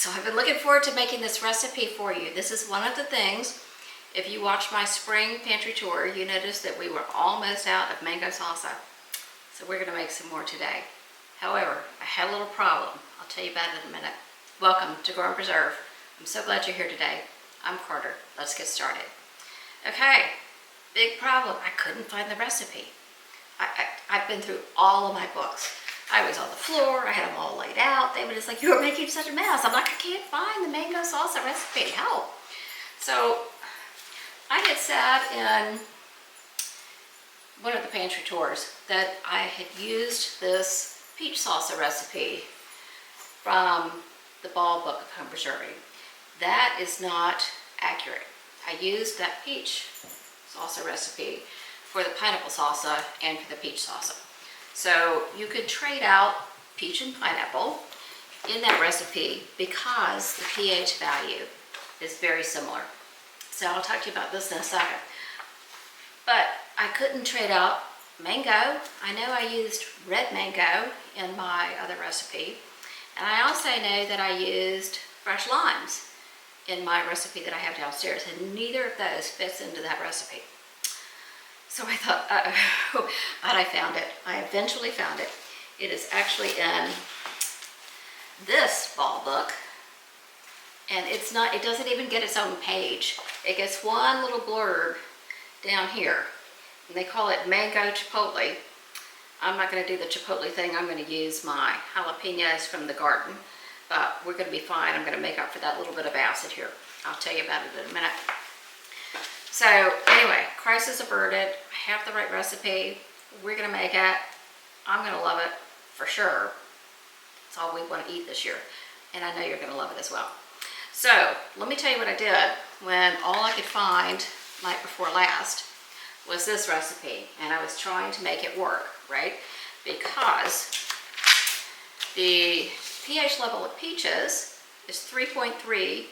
So I've been looking forward to making this recipe for you. This is one of the things, if you watched my spring pantry tour, you noticed that we were almost out of mango salsa. So we're gonna make some more today. However, I had a little problem. I'll tell you about it in a minute. Welcome to Grow and Preserve. I'm so glad you're here today. I'm Carter. Let's get started. Okay, big problem. I couldn't find the recipe. I've been through all of my books. I was on the floor, I had them all laid out. They were just like, you're making such a mess. I'm like, I can't find the mango salsa recipe, help. So I had said in one of the pantry tours that I had used this peach salsa recipe from the Ball Book of Home Preserving. That is not accurate. I used that peach salsa recipe for the pineapple salsa and for the peach salsa. So you could trade out peach and pineapple in that recipe because the pH value is very similar. So I'll talk to you about this in a second. But I couldn't trade out mango. I know I used red mango in my other recipe. And I also know that I used fresh limes in my recipe that I have downstairs. And neither of those fits into that recipe. So I thought, uh-oh, but I found it. I eventually found it. It is actually in this Ball book. And it's not, it doesn't even get its own page. It gets one little blurb down here. And they call it Mango Chipotle. I'm not gonna do the chipotle thing. I'm gonna use my jalapenos from the garden. But we're gonna be fine. I'm gonna make up for that little bit of acid here. I'll tell you about it in a minute. So anyway, crisis averted. I have the right recipe. We're gonna make it. I'm gonna love it for sure. It's all we want to eat this year. And I know you're gonna love it as well. So let me tell you what I did when all I could find night before last was this recipe. And I was trying to make it work, right? Because the pH level of peaches is 3.3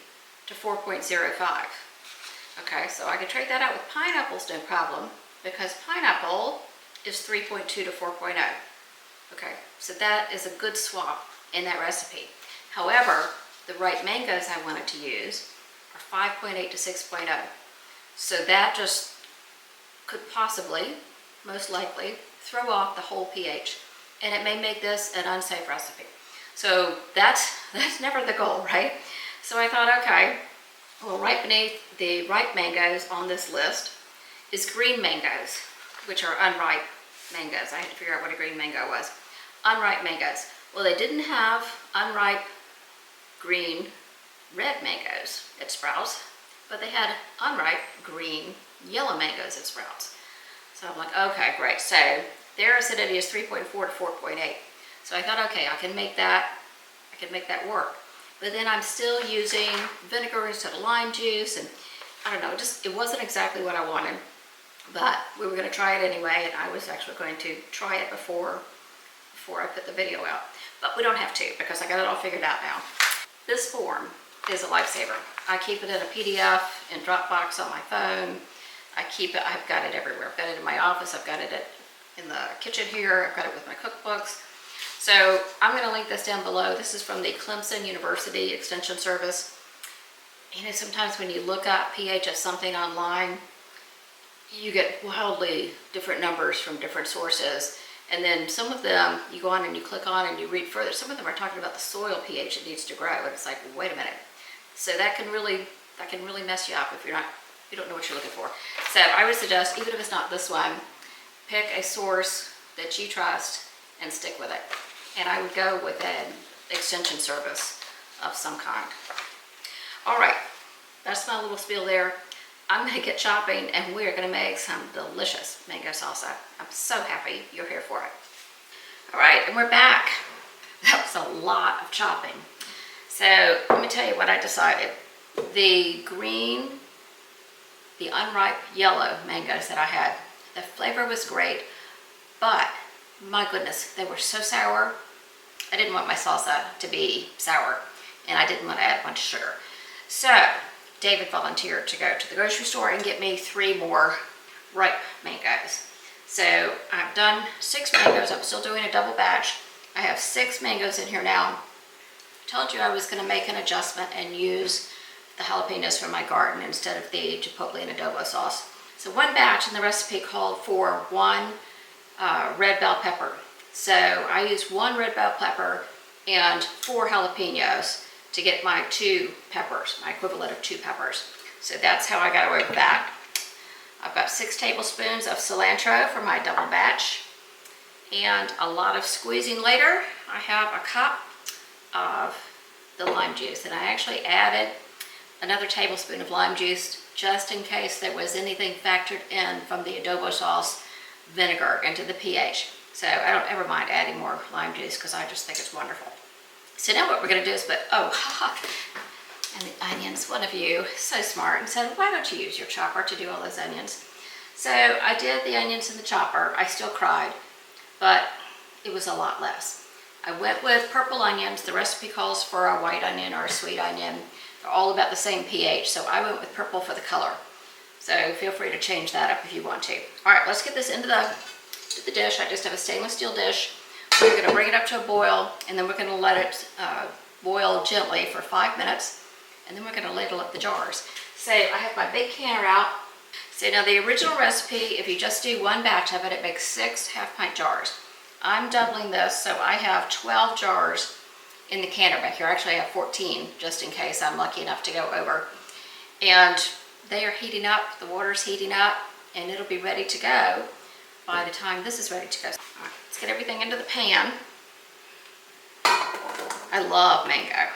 to 4.05. Okay, so I could trade that out with pineapples, no problem, because pineapple is 3.2 to 4.0. Okay, so that is a good swap in that recipe. However, the right mangoes I wanted to use are 5.8 to 6.0. So that just could possibly, most likely, throw off the whole pH. And it may make this an unsafe recipe. So that's never the goal, right? So I thought, okay, well, right beneath the ripe mangoes on this list is green mangoes, which are unripe mangoes. I had to figure out what a green mango was. Unripe mangoes. Well, they didn't have unripe green red mangoes at Sprouts, but they had unripe green yellow mangoes at Sprouts. So I'm like, okay, great. So their acidity is 3.4 to 4.8. So I thought, okay, I can make that work. But then I'm still using vinegar instead of lime juice, and I don't know, it wasn't exactly what I wanted, but we were gonna try it anyway, and I was actually going to try it before I put the video out. But we don't have to, because I got it all figured out now. This form is a lifesaver. I keep it in a PDF, in Dropbox on my phone. I've got it everywhere. I've got it in my office, I've got it in the kitchen here, I've got it with my cookbooks. So I'm going to link this down below. This is from the Clemson University Extension Service. You know, sometimes when you look up pH of something online, you get wildly different numbers from different sources. And then some of them, you go on and you click on and you read further. Some of them are talking about the soil pH it needs to grow. And it's like, wait a minute. So that can really mess you up if you don't know what you're looking for. So I would suggest, even if it's not this one, pick a source that you trust and stick with it. And I would go with an extension service of some kind. All right, that's my little spiel there. I'm gonna get chopping and we're gonna make some delicious mango salsa. I'm so happy you're here for it. All right, and we're back. That was a lot of chopping. So let me tell you what I decided. The unripe yellow mangoes that I had, the flavor was great, but my goodness, they were so sour. I didn't want my salsa to be sour, and I didn't want to add a bunch of sugar. So David volunteered to go to the grocery store and get me 3 more ripe mangoes. So I've done 6 mangoes. I'm still doing a double batch. I have 6 mangoes in here now. told you I was going to make an adjustment and use the jalapenos from my garden instead of the chipotle and adobo sauce. So one batch in the recipe called for one red bell pepper. So I used one red bell pepper and 4 jalapenos to get my 2 peppers, my equivalent of 2 peppers. So that's how I got away with that. I've got 6 tablespoons of cilantro for my double batch. And a lot of squeezing later, I have a cup of the lime juice. And I actually added another tablespoon of lime juice just in case there was anything factored in from the adobo sauce vinegar into the pH. So I don't ever mind adding more lime juice because I just think it's wonderful. So now what we're going to do is and the onions. One of you, so smart, and said, why don't you use your chopper to do all those onions? So I did the onions in the chopper. I still cried, but it was a lot less. I went with purple onions. The recipe calls for a white onion or a sweet onion. They're all about the same pH, so I went with purple for the color. So feel free to change that up if you want to. All right, let's get this into the dish. I just have a stainless steel dish. We're going to bring it up to a boil, and then we're going to let it boil gently for 5 minutes, and then we're going to ladle up the jars. So I have my big canner out. So now the original recipe, if you just do one batch of it, it makes 6 half-pint jars. I'm doubling this, so I have 12 jars in the canner back here. Actually, I have 14, just in case I'm lucky enough to go over. And they are heating up, the water's heating up, and it'll be ready to go by the time this is ready to go. All right, let's get everything into the pan. I love mango.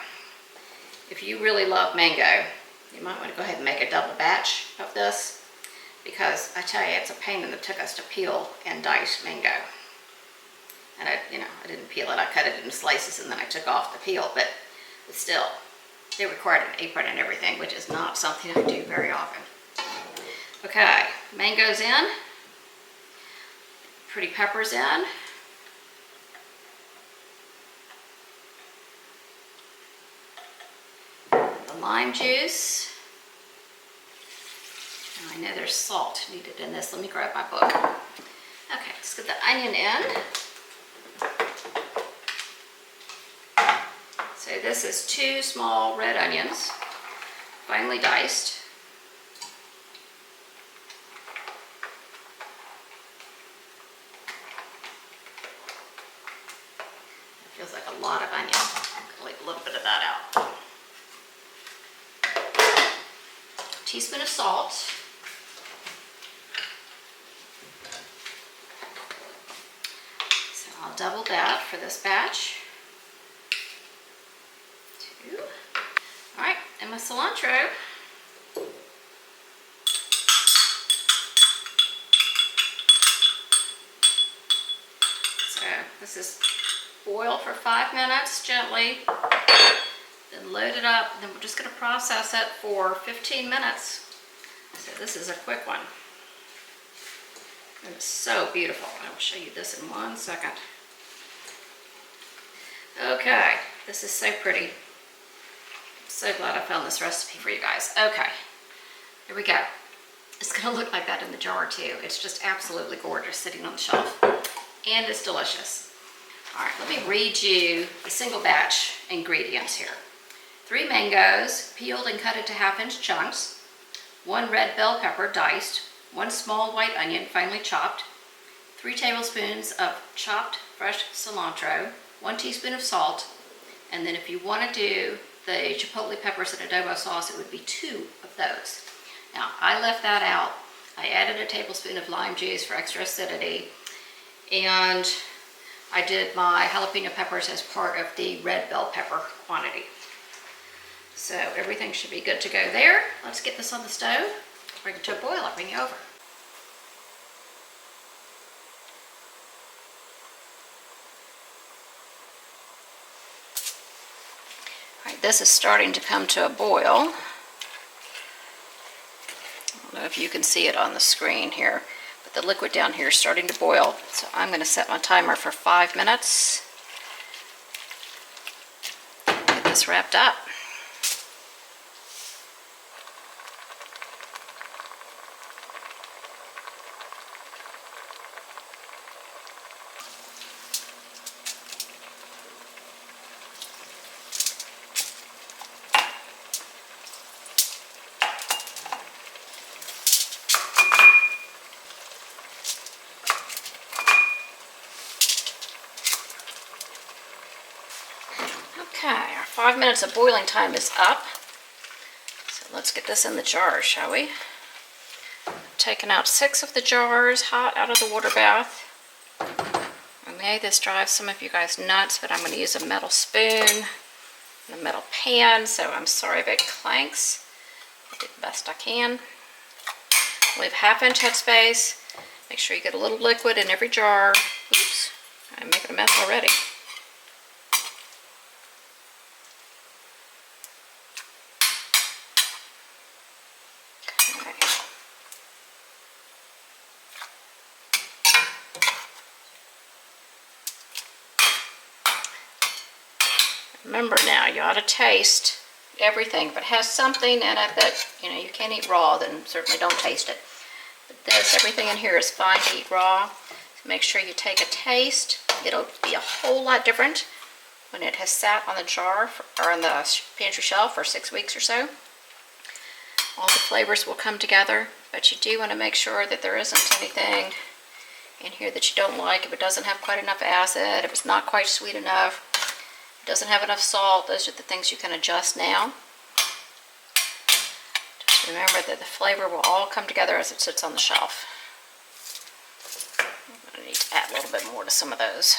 If you really love mango, you might want to go ahead and make a double batch of this, because I tell you, it's a pain in the tuchus to peel and dice mango. And I didn't peel it. I cut it in slices and then I took off the peel, but still, they required an apron and everything, which is not something I do very often. Okay, mangoes in, pretty peppers in. The lime juice. Now I know there's salt needed in this. Let me grab my book. Okay, let's get the onion in. So this is 2 small red onions, finely diced. It feels like a lot of onion. I'll leave a little bit of that out. A teaspoon of salt. So I'll double that for this batch. 2. All right, and my cilantro. So this is boil for 5 minutes gently, then load it up, then we're just going to process it for 15 minutes. So this is a quick one. And it's so beautiful. I will show you this in 1 second. Okay, this is so pretty. So glad I found this recipe for you guys. Okay, here we go. It's gonna look like that in the jar too. It's just absolutely gorgeous sitting on the shelf. And it's delicious. All right, let me read you the single batch ingredients here. 3 mangoes, peeled and cut into half-inch chunks. 1 red bell pepper, diced. 1 small white onion, finely chopped. 3 tablespoons of chopped fresh cilantro. 1 teaspoon of salt. And then if you want to do the chipotle peppers and adobo sauce, it would be 2 of those. Now, I left that out. I added a tablespoon of lime juice for extra acidity, and I did my jalapeno peppers as part of the red bell pepper quantity. So everything should be good to go there. Let's get this on the stove, bring it to a boil, I'll bring you over. This is starting to come to a boil. I don't know if you can see it on the screen here, but the liquid down here is starting to boil. So I'm going to set my timer for 5 minutes. Get this wrapped up. 5 minutes of boiling time is up. So let's get this in the jars, shall we? Taking out 6 of the jars hot out of the water bath. I may this drive some of you guys nuts, but I'm going to use a metal spoon and a metal pan, so I'm sorry if it clanks. I'll do the best I can. Leave a 1/2 inch headspace. Make sure you get a little liquid in every jar. Oops, I'm making a mess already. Okay. Remember now, you ought to taste everything. If it has something in it that, you can't eat raw, then certainly don't taste it. But this, everything in here is fine to eat raw. So make sure you take a taste. It'll be a whole lot different when it has sat on the jar or on the pantry shelf for 6 weeks or so. All the flavors will come together, but you do want to make sure that there isn't anything in here that you don't like. If it doesn't have quite enough acid, if it's not quite sweet enough, doesn't have enough salt, those are the things you can adjust now. Just remember that the flavor will all come together as it sits on the shelf. I'm going to need to add a little bit more to some of those.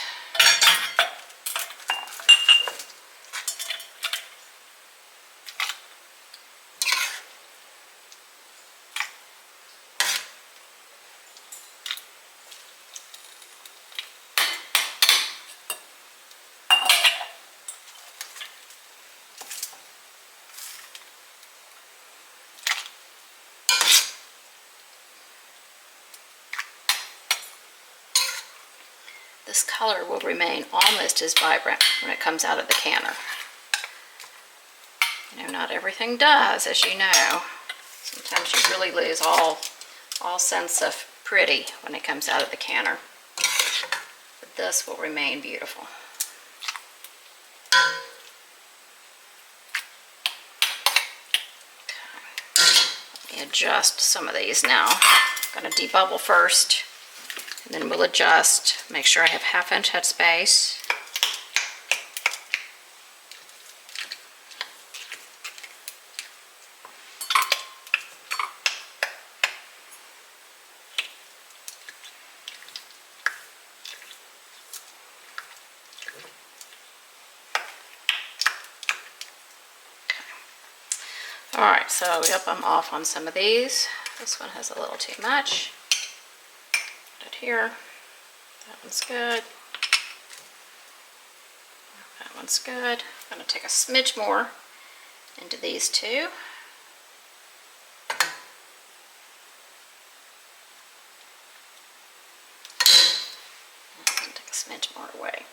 This color will remain almost as vibrant when it comes out of the canner. Not everything does, as you know. Sometimes you really lose all sense of pretty when it comes out of the canner. But this will remain beautiful. Okay. Let me adjust some of these now. I'm going to debubble first. And then we'll adjust, make sure I have 1/2 inch headspace. Alright, so yep, I'm off on some of these. This one has a little too much. Here, that one's good. That one's good. I'm going to take a smidge more into these two. And take a smidge more away.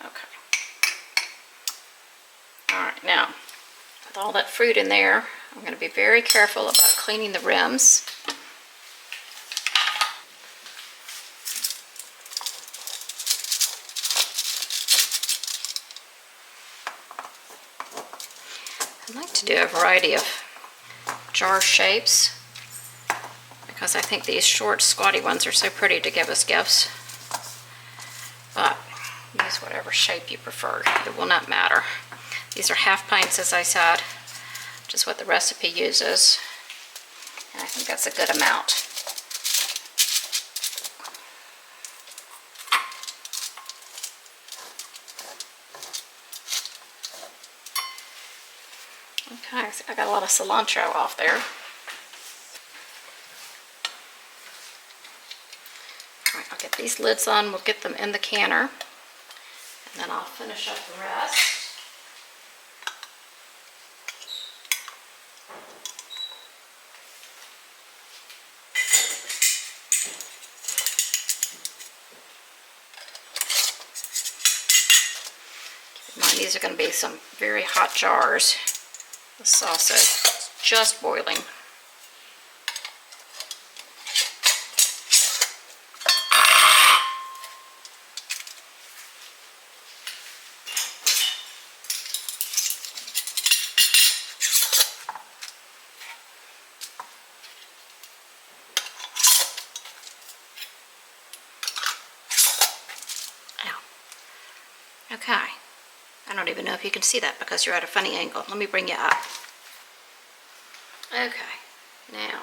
Okay. Alright, now, with all that fruit in there, I'm going to be very careful about cleaning the rims. I like to do a variety of jar shapes because I think these short, squatty ones are so pretty to give us gifts. But use whatever shape you prefer. It will not matter. These are 1/2 pints, as I said, which is what the recipe uses. And I think that's a good amount. Okay, so I got a lot of cilantro off there. Alright, I'll get these lids on, we'll get them in the canner, and then I'll finish up the rest. Keep in mind, these are going to be some very hot jars. The salsa is just boiling. Ow. Okay. I don't even know if you can see that because you're at a funny angle. Let me bring you up. Okay, now,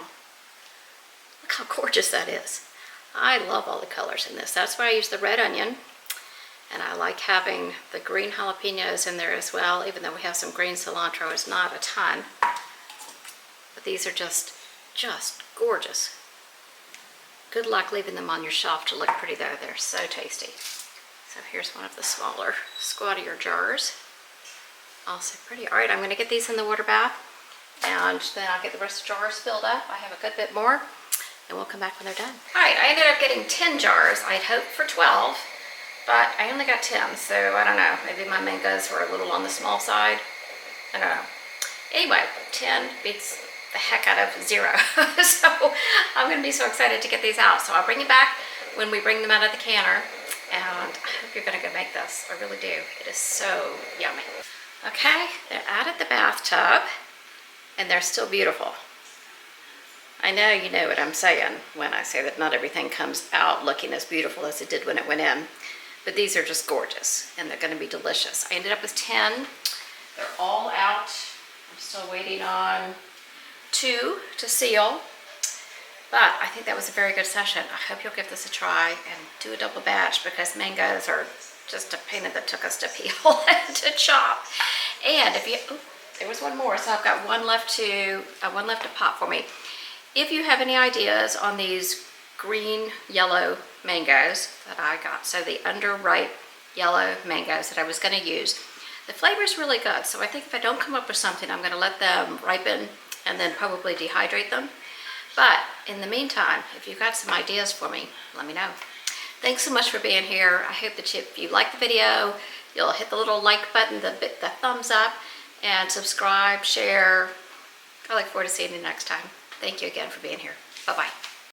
look how gorgeous that is. I love all the colors in this. That's why I use the red onion. And I like having the green jalapenos in there as well, even though we have some green cilantro. It's not a ton. But these are just gorgeous. Good luck leaving them on your shelf to look pretty though. They're so tasty. So here's one of the smaller, squattier jars. Also pretty. All right, I'm gonna get these in the water bath and then I'll get the rest of the jars filled up. I have a good bit more and we'll come back when they're done. All right, I ended up getting 10 jars. I'd hoped for 12, but I only got 10, so I don't know. Maybe my mangoes were a little on the small side. I don't know. Anyway, 10 beats the heck out of 0. So I'm gonna be so excited to get these out. So I'll bring you back when we bring them out of the canner. And I hope you're gonna go make this. I really do. It is so yummy. Okay, they're out of the bathtub and they're still beautiful. I know you know what I'm saying when I say that not everything comes out looking as beautiful as it did when it went in, but these are just gorgeous and they're gonna be delicious. I ended up with 10. They're all out. I'm still waiting on 2 to seal. But I think that was a very good session. I hope you'll give this a try and do a double batch because mangoes are just a pain that took us to peel and to chop. And if you, there was one more, so I've got one left to pop for me. If you have any ideas on these green yellow mangoes that I got, so the underripe yellow mangoes that I was going to use, the flavor is really good. So I think if I don't come up with something, I'm going to let them ripen and then probably dehydrate them. But in the meantime, if you've got some ideas for me, let me know. Thanks so much for being here. I hope that if you like the video, you'll hit the little like button, the thumbs up, and subscribe, share. I look forward to seeing you next time. Thank you again for being here. Bye-bye.